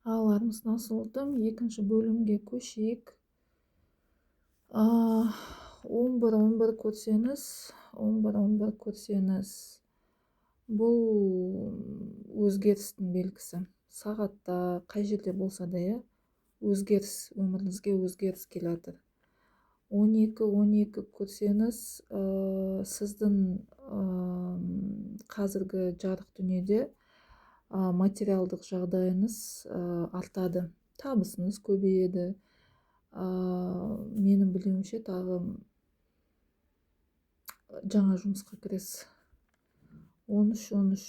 Ағаларымыз насылдым. Екінші бөлімге көшейік. 11 көрсеңіз, 11 көрсеңіз, бұл өзгерістің белгісі. Сағатта қай жерде болса да, өзгеріс, өміріңізге өзгеріс келатыр. 12 көрсеңіз, сіздің қазіргі жарық дүниеде материалдық жағдайыңыз артады, табысыңыз көбейеді. Менің білуімше тағы жаңа жұмысқа кіресіз. 13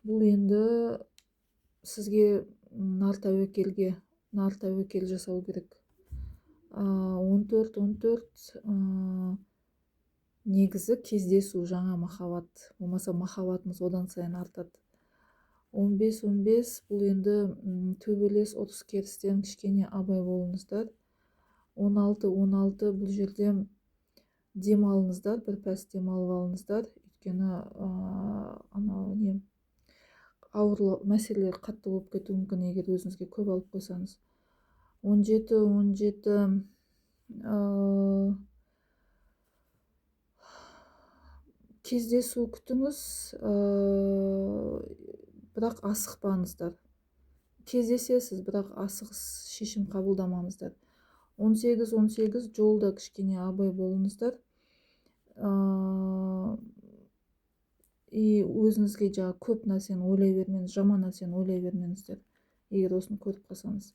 бұл енді сізге нар тәуекел жасау керек. 14 негізі кездесу, жаңа махаббат, болмаса махаббатыңыз одан сайын артады. 15 бұл енді төбелес ұрыс керістен кішкене абай болыңыздар. 16 бұл жерде демалыңыздар, бір пәс демалып алыңыздар, өйткені ауыр мәселелер қатты болып кетуі мүмкін, егер өзіңізге көп алып қойсаңыз. 17 кездесу күтіңіз, бірақ асықпаңыздар. Кездесесіз, бірақ асығыс шешім қабылдамаңыздар. 18 жолда кішкене абай болыңыздар. Өзіңізге көп нәрсені ойлай бермеңіз, жаман нәрсені ойлай бермеңіздер, егер осыны көріп қалсаңыз.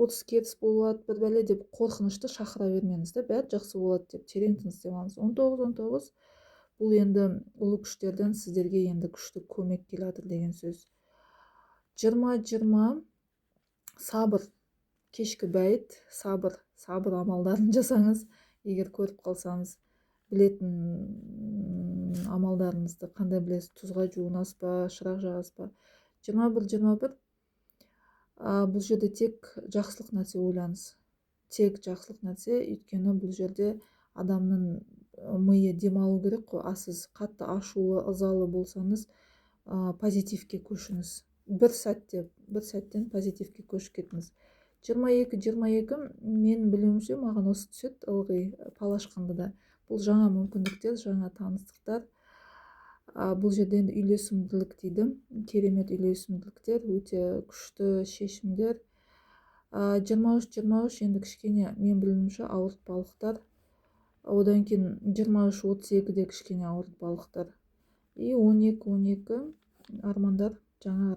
30 кетіс болады, бір бәле деп қорқынышты шақыра бермеңіз, бәрі жақсы болады деп терең тыныс алыңыз. 19 бұл енді ұлы күштерден сіздерге енді күшті көмек келатыр деген сөз. 20 сабыр, кешкі бәйт, сабыр амалдарын жасаңыз, егер көріп қалсаңыз. Білетін амалдарыңызды қандай білесіз, тұзға жуынасыз ба, шырақ жағасыз ба. 21 бұл жерде тек жақсылық нәрсе ойлаңыз. Тек жақсылық нәрсе, өйткені бұл жерде адамның миы демалу керек қой. Сіз қатты ашулы, ызалы болсаңыз, позитивке көшіңіз. Бір сәттен позитивке көшіп кетіңіз. 22 мен білуімше маған осы түсет ылғи палашқанда да. Бұл жаңа мүмкіндіктер, жаңа таныстықтар. Бұл жерде енді үйлесімділік дейді. Керемет үйлесімділіктер, өте күшті шешімдер. 23 енді кішкене мен білуімше ауыртпалықтар. Одан кейін 23-32-де кішкене ауыртпалықтар. 12 армандар, жаңа